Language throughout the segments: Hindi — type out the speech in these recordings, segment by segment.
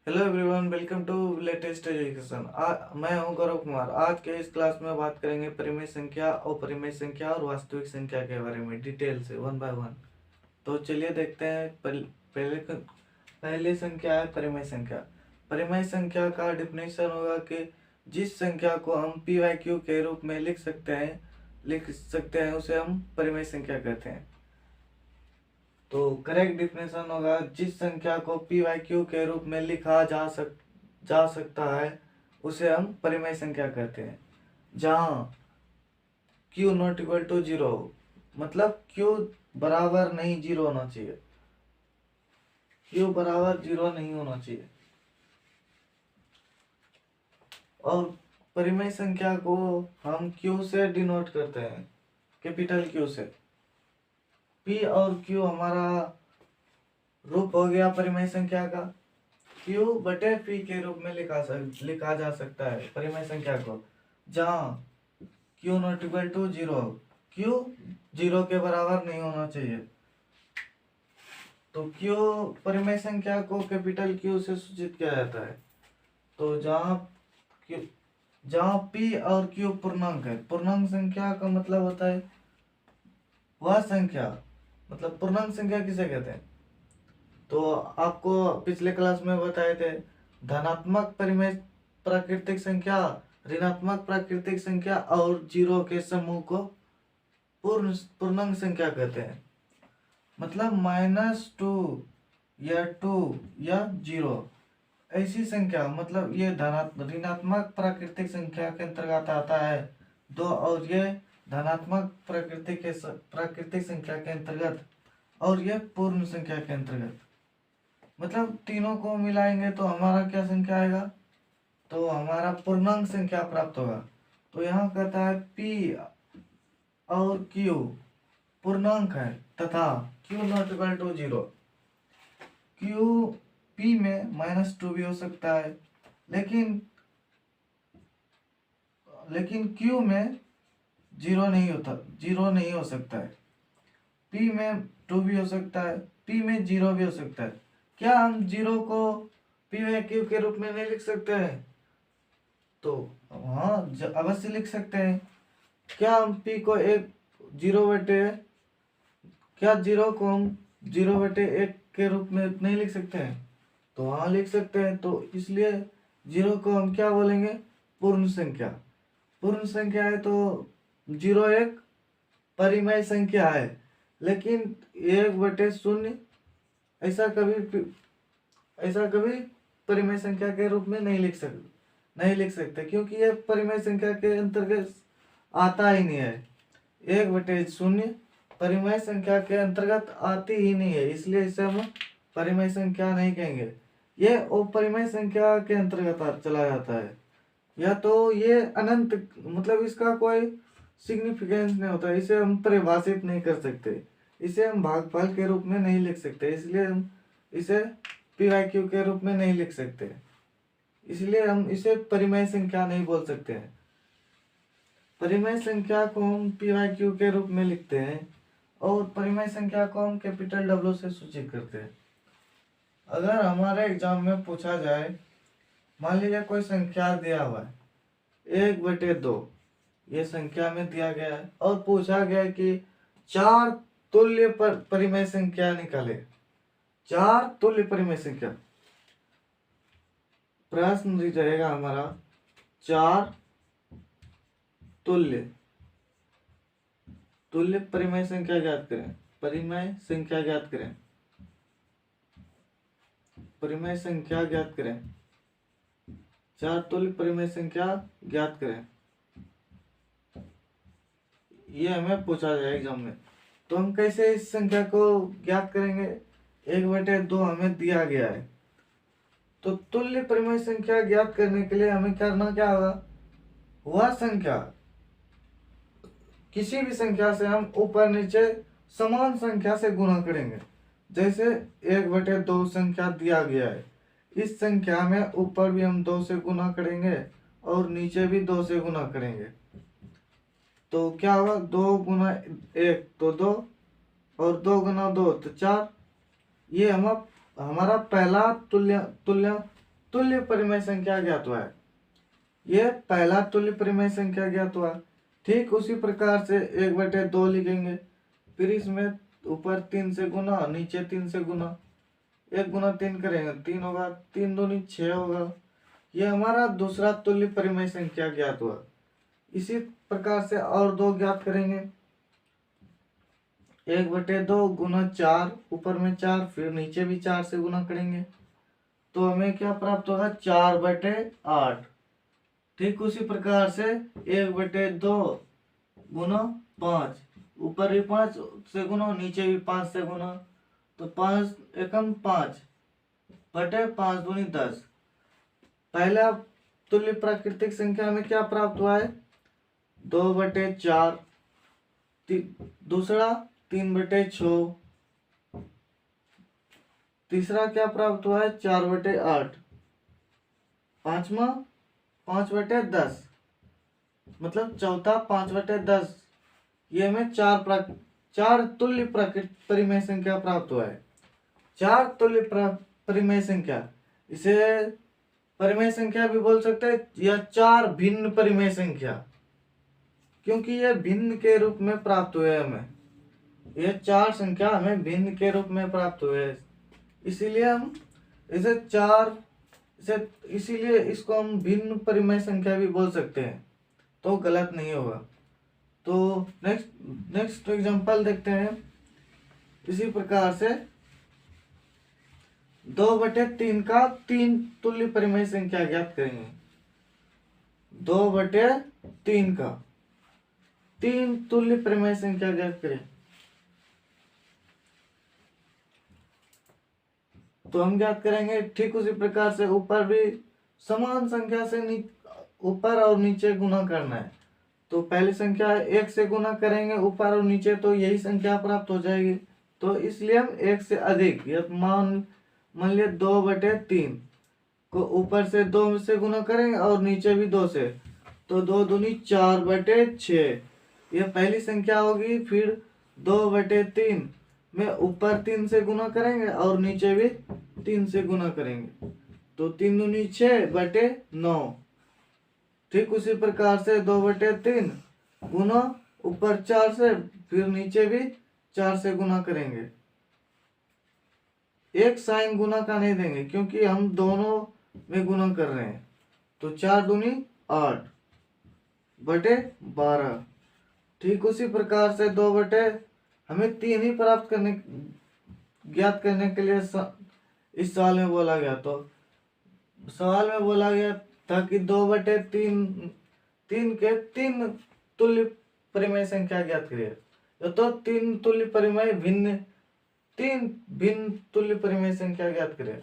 Hello everyone, welcome to latest education. मैं हूं गौरव कुमार। आज के इस क्लास में बात करेंगे परिमेय संख्या, अपरिमेय संख्या और वास्तविक संख्या के बारे में डिटेल से वन बाय वन। तो चलिए देखते हैं। पहली संख्या है परिमेय संख्या। परिमेय संख्या का डिफिनेशन होगा कि जिस संख्या को हम पी वाई क्यू के रूप में लिख सकते हैं उसे हम परिमेय संख्या कहते हैं। तो करेक्ट डिफिनेशन होगा, जिस संख्या को पी वाई क्यू के रूप में लिखा जा सकता है उसे हम परिमेय संख्या कहते हैं। जहाँ Q not equal to zero, मतलब क्यू बराबर नहीं जीरो होना चाहिए। क्यू बराबर जीरो नहीं होना चाहिए। और परिमेय संख्या को हम क्यू से डिनोट करते हैं, कैपिटल क्यू से। पी और क्यू हमारा रूप हो गया परिमेय संख्या का। क्यू बटे पी के रूप में लिखा जा सकता है परिमेय संख्या को, जहाँ Q not equal to zero, Q zero के बराबर नहीं होना चाहिए। तो क्यू परिमेय संख्या को कैपिटल क्यू से सूचित किया जाता है। तो जहाँ पी और क्यू पूर्णांक है, पूर्णांक संख्या का मतलब होता है वह संख्या, मतलब पूर्णांक संख्या किसे कहते हैं। तो आपको पिछले क्लास में बताए थे, धनात्मक परिमेय प्राकृतिक संख्या, ऋणात्मक प्राकृतिक संख्या और जीरो के समूह को पूर्णांक संख्या कहते हैं। मतलब -2 या 2 या 0 ऐसी संख्या, मतलब ये ऋणात्मक प्राकृतिक संख्या के अंतर्गत आता है दो, और ये धनात्मक प्राकृतिक संख्या के अंतर्गत, और ये पूर्ण संख्या के अंतर्गत। मतलब तीनों को मिलाएंगे तो हमारा क्या संख्या आएगा, तो हमारा पूर्णांक संख्या प्राप्त होगा। तो यहाँ कहता है P और Q पूर्णांक है तथा Q not equal to zero. P में -2 भी हो सकता है, लेकिन Q में जीरो नहीं हो सकता है। P में 2 भी हो सकता है, P में 0 भी हो सकता है। क्या हम 0 को पी वाई क्यू के रूप में नहीं लिख सकते हैं? तो हाँ, अवश्य लिख सकते हैं। क्या हम P को जीरो को हम 0/1 के रूप में नहीं लिख सकते हैं? तो हाँ, लिख सकते हैं। तो इसलिए 0 को हम क्या बोलेंगे, पूर्ण संख्या। पूर्ण संख्या है तो 0 एक परिमेय संख्या है, लेकिन 1/0 ऐसा कभी परिमेय संख्या के रूप में नहीं लिख सकते, क्योंकि यह परिमेय संख्या के अंतर्गत आता ही नहीं है। 1/0 परिमेय संख्या के अंतर्गत आती ही नहीं है, इसलिए इसे हम परिमेय संख्या नहीं कहेंगे। ये अपरिमेय संख्या के अंतर्गत चला जाता है, या तो ये अनंत, मतलब इसका कोई सिग्निफिकेंस नहीं होता। इसे हम परिभाषित नहीं कर सकते, इसे हम भागफल के रूप में नहीं लिख सकते, इसलिए हम इसे पी वाई क्यू के रूप में नहीं लिख सकते। इसलिए हम इसे परिमेय संख्या नहीं बोल सकते हैं। परिमेय संख्या को हम पी वाई क्यू के रूप में लिखते हैं, और परिमेय संख्या को हम कैपिटल डब्ल्यू से सूचित करते हैं। अगर हमारे एग्जाम में पूछा जाए, मान लीजिए कोई संख्या दिया हुआ है 1/2, ये संख्या में दिया गया है, और पूछा गया कि 4 तुल्य परिमेय संख्या निकाले। 4 तुल्य परिमेय संख्या, प्रश्न रहेगा हमारा 4 तुल्य परिमेय संख्या ज्ञात करें। परिमेय संख्या ज्ञात करें। परिमेय संख्या ज्ञात करें। 4 तुल्य परिमेय संख्या ज्ञात करें, ये हमें पूछा जाए एग्जाम में। तो हम कैसे इस संख्या को ज्ञात करेंगे? 1/2 हमें दिया गया है, तो तुल्य परिमेय संख्या ज्ञात करने के लिए हमें करना क्या होगा, वह संख्या, किसी भी संख्या से हम ऊपर नीचे समान संख्या से गुणा करेंगे। जैसे 1/2 संख्या दिया गया है, इस संख्या में ऊपर भी हम 2 से गुणा करेंगे और नीचे भी 2 से गुणा करेंगे। तो क्या होगा, 2 गुना 1 तो 2, और 2 गुना 2 तो 4। ये हमारा पहला तुल्य तुल्य परिमेय संख्या ज्ञात हुआ है। ये पहला तुल्य परिमेय संख्या ज्ञात हुआ। ठीक उसी प्रकार से 1/2 लिखेंगे, फिर इसमें ऊपर 3 से गुना, नीचे 3 से गुना, 1 गुना 3 करेंगे 3 होगा, 3 दूनी 6 होगा। ये हमारा दूसरा तुल्य परिमेय संख्या ज्ञात हुआ। इसी प्रकार से और 2 ज्ञात करेंगे। 1/2 गुना 4, ऊपर में 4, फिर नीचे भी 4 से गुना करेंगे तो हमें क्या प्राप्त होगा, 4/8। ठीक उसी प्रकार से 1/2 गुना 5, ऊपर भी 5 से गुना, नीचे भी 5 से गुना, तो 5 एकम 5 बटे 5 दूनी 10। पहला तुल्य प्राकृतिक संख्या में क्या प्राप्त हुआ है, 2/4। दूसरा 3/6। तीसरा क्या प्राप्त हुआ है, 4/8। पांचवा 5/10, मतलब चौथा 5/10। ये हमें चार तुल्य परिमेय संख्या प्राप्त हुआ है। 4 तुल्य परिमेय संख्या, इसे परिमेय संख्या भी बोल सकते हैं या 4 भिन्न परिमेय संख्या, क्योंकि ये भिन्न के रूप में प्राप्त हुए हमें। ये 4 संख्या हमें भिन्न के रूप में प्राप्त हुए, इसीलिए हम इसीलिए इसको हम भिन्न परिमेय संख्या भी बोल सकते हैं, तो गलत नहीं होगा। तो नेक्स्ट एग्जांपल देखते हैं। इसी प्रकार से 2/3 का 3 तुल्य परिमेय संख्या ज्ञात करेंगे। 2/3 का 3 तुल्य परिमेय संख्या ज्ञात करें तो हम ज्ञात करेंगे ठीक उसी प्रकार से ऊपर भी समान संख्या से ऊपर और नीचे गुना करना है। तो पहली संख्या 1 से गुना करेंगे ऊपर और नीचे, तो यही संख्या प्राप्त हो जाएगी। तो इसलिए हम 1 से अधिक, या मान लिया 2/3 को ऊपर से 2 से गुना करेंगे और नीचे भी 2 से, तो 2 दूनी 4/6 यह पहली संख्या होगी। फिर 2/3 में ऊपर 3 से गुना करेंगे और नीचे भी 3 से गुना करेंगे, तो 3 दूनी 6/9। ठीक उसी प्रकार से 2/3 गुना ऊपर 4 से, फिर नीचे भी 4 से गुना करेंगे। एक साइन गुना का नहीं देंगे क्योंकि हम दोनों में गुना कर रहे हैं, तो 4 दूनी 8/12। ठीक उसी प्रकार से हमें 3 ही ज्ञात करने के लिए इस सवाल में बोला गया। तो सवाल में बोला गया था कि 2/3 के 3 तुल्य परिमेय संख्या ज्ञात करिए। तो 3 तुल्य परिमेय भिन्न तुल्य परिमेय संख्या ज्ञात करें।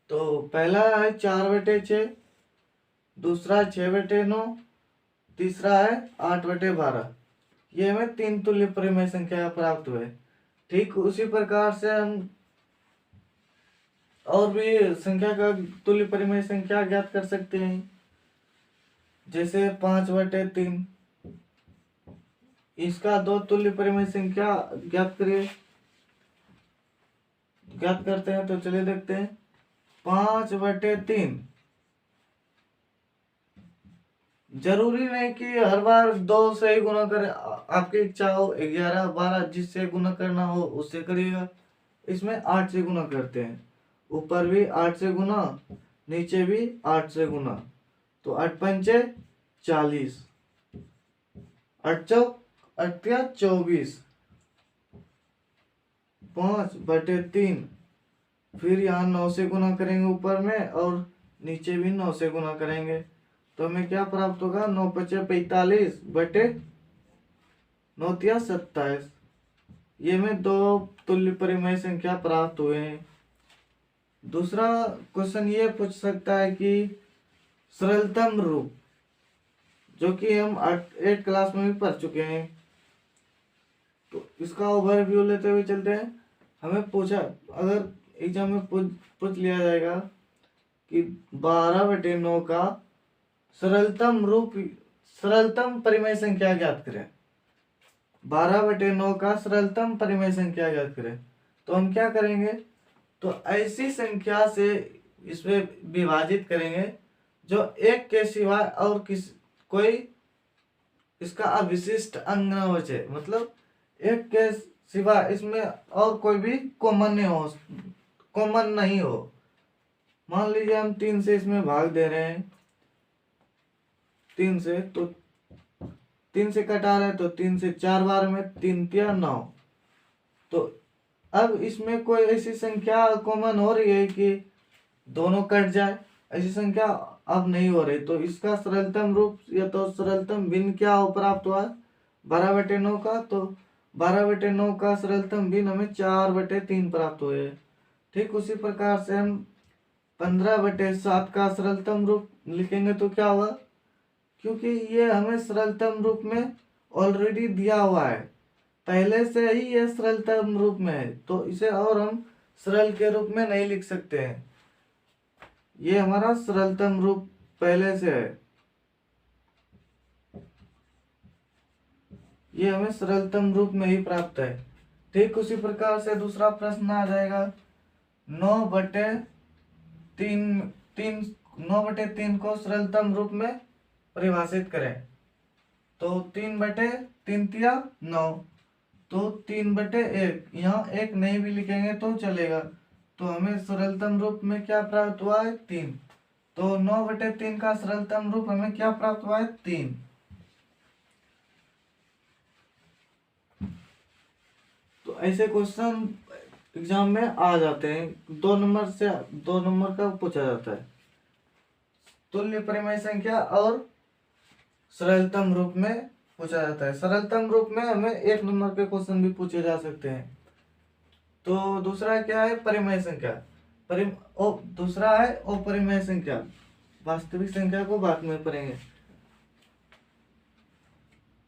तो पहला है 4/6, दूसरा 6/9, तीसरा है 8/12। ये हमें 3 तुल्य परिमेय संख्या प्राप्त हुए। ठीक उसी प्रकार से हम और भी संख्या का तुल्य परिमेय संख्या ज्ञात कर सकते हैं, जैसे 5/3। इसका 2 तुल्य परिमेय संख्या ज्ञात करते हैं। तो चलिए देखते हैं। 5/3 जरूरी नहीं कि हर बार 2 से ही गुना करें, आपकी इच्छा हो 11, 12 जिससे गुना करना हो उससे करिएगा। इसमें 8 से गुना करते हैं, ऊपर भी 8 से गुना, नीचे भी 8 से गुना, तो 8×5 = 40, 8×4 = 24। 5/3 फिर यहाँ 9 से गुना करेंगे ऊपर में और नीचे भी 9 से गुना करेंगे, तो हमें क्या प्राप्त होगा, 9×5 = 45 बटे 9×3 = 27। ये में 2 तुल्य परिमेय संख्या प्राप्त हुए हैं। दूसरा क्वेश्चन ये पूछ सकता है कि सरलतम रूप, जो कि हम 8 क्लास में भी पढ़ चुके हैं, तो इसका ओवरव्यू लेते हुए चलते हैं। हमें पूछा, अगर एग्जाम में पूछ लिया जाएगा कि 12/9 का सरलतम परिमेय संख्या ज्ञात करें। 12/9 का सरलतम परिमेय संख्या ज्ञात करें, तो हम क्या करेंगे, तो ऐसी संख्या से इसमें विभाजित करेंगे जो एक के सिवाय और कोई इसका अविशिष्ट अंग न बचे, मतलब एक के सिवाय इसमें और कोई भी कॉमन नहीं हो। मान लीजिए हम 3 से इसमें भाग दे रहे हैं, 3 से, तो 3 से कटा रहे हैं तो 3 से 4 बार में 3 तिया 9। तो अब इसमें कोई ऐसी संख्या कॉमन हो रही है कि दोनों कट जाए, ऐसी संख्या अब नहीं हो रही। तो इसका सरलतम रूप या तो सरलतम भिन्न क्या हो प्राप्त हुआ 12/9 का, तो 12/9 का सरलतम भिन्न हमें 4/3 प्राप्त हुए। ठीक उसी प्रकार से हम 15/7 का सरलतम रूप लिखेंगे तो क्या होगा, क्योंकि ये हमें सरलतम रूप में ऑलरेडी दिया हुआ है, पहले से ही ये सरलतम रूप में है, तो इसे और हम सरल के रूप में नहीं लिख सकते हैं। ये हमारा सरलतम रूप पहले से है, ये हमें सरलतम रूप में ही प्राप्त है। ठीक उसी प्रकार से दूसरा प्रश्न आ जाएगा 9/3 को सरलतम रूप में परिभाषित करें। तो 3/3 तिया 9, तो 3/1, यहाँ 1 नहीं भी लिखेंगे तो चलेगा। तो हमें सरलतम रूप में क्या प्राप्त हुआ है 3। तो 9/3 का सरलतम रूप हमें क्या प्राप्त हुआ है 3। तो ऐसे क्वेश्चन एग्जाम में आ जाते हैं, 2 नंबर से 2 नंबर का पूछा जाता है। तुल्य परिमेय संख्या और सरलतम रूप में पूछा जाता है। सरलतम रूप में हमें 1 नंबर के क्वेश्चन भी पूछे जा सकते हैं। तो दूसरा क्या है परिमेय संख्या, दूसरा है अपरिमेय संख्या। वास्तविक संख्या को बाद में पढ़ेंगे।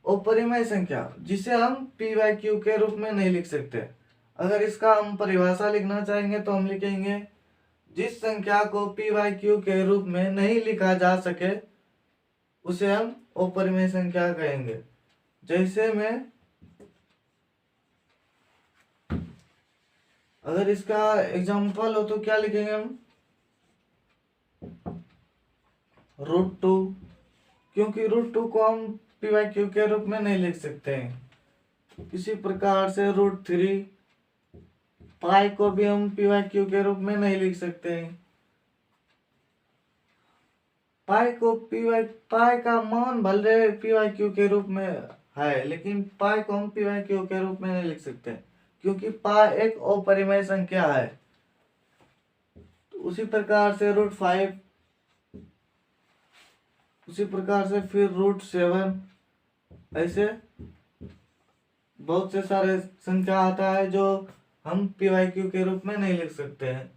अपरिमेय संख्या जिसे हम p/q के रूप में नहीं लिख सकते। अगर इसका हम परिभाषा लिखना चाहेंगे तो हम लिखेंगे जिस संख्या को p/q के रूप में नहीं लिखा जा सके उसे हम अपरिमेय संख्या कहेंगे। जैसे में अगर इसका एग्जाम्पल हो तो क्या लिखेंगे हम √2, क्योंकि √2 को हम p/q के रूप में नहीं लिख सकते हैं। इसी प्रकार से √3 पाई को भी हम p/q के रूप में नहीं लिख सकते हैं। पाई का मान भले p/q के रूप में है, लेकिन पाई को हम p/q के रूप में नहीं लिख सकते क्योंकि पाई एक अपरिमेय संख्या है। तो उसी प्रकार से √5, उसी प्रकार से फिर √7, ऐसे बहुत से सारे संख्या आता है जो हम p/q के रूप में नहीं लिख सकते हैं।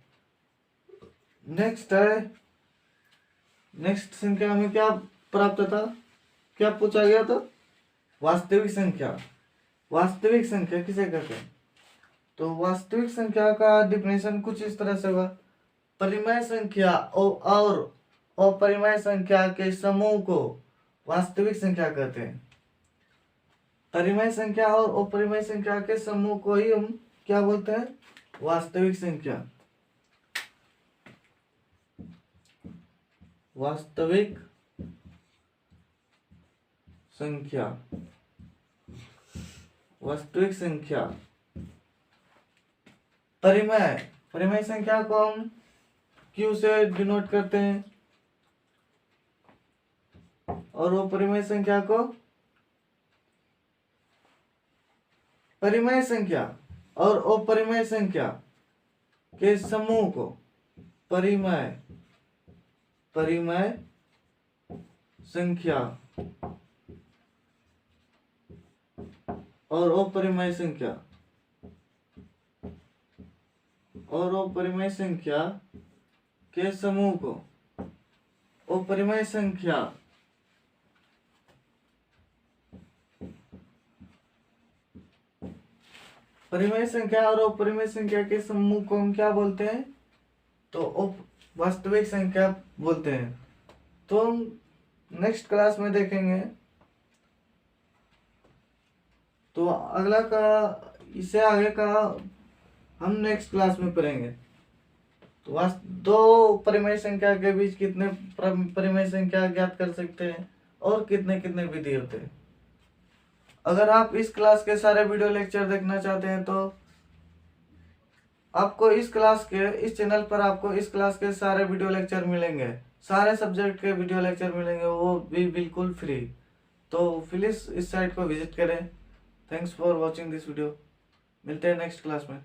नेक्स्ट संख्या में क्या प्राप्त था, क्या पूछा गया था वास्तविक संख्या। वास्तविक संख्या किसे कहते हैं, तो वास्तविक संख्या का डिफिनेशन कुछ इस तरह से होगा, परिमेय संख्या और अपरिमेय संख्या के समूह को वास्तविक संख्या कहते हैं। परिमेय संख्या और अपरिमेय संख्या के समूह को ही हम क्या बोलते हैं वास्तविक संख्या। वास्तविक संख्या, वास्तविक संख्या। परिमेय संख्या को हम Q से डिनोट करते हैं और अपरिमेय संख्या को परिमेय संख्या और अपरिमेय संख्या के समूह को परिमेय संख्या और अपरिमेय संख्या के समूह को अपरिमेय संख्या परिमेय संख्या और अपरिमेय संख्या के समूह को हम क्या बोलते हैं, तो वास्तविक संख्या बोलते हैं। तो हम नेक्स्ट क्लास में देखेंगे। तो अगला का इससे आगे का हम नेक्स्ट क्लास में पढ़ेंगे। तो दो परिमेय संख्या के बीच कितने परिमेय संख्या ज्ञात कर सकते हैं और कितने कितने विधि होते हैं। अगर आप इस क्लास के सारे वीडियो लेक्चर देखना चाहते हैं तो आपको इस चैनल पर आपको इस क्लास के सारे वीडियो लेक्चर मिलेंगे, सारे सब्जेक्ट के वीडियो लेक्चर मिलेंगे, वो भी बिल्कुल फ्री। तो प्लीज इस साइट को विजिट करें। Thanks for watching this video. मिलते हैं नेक्स्ट क्लास में।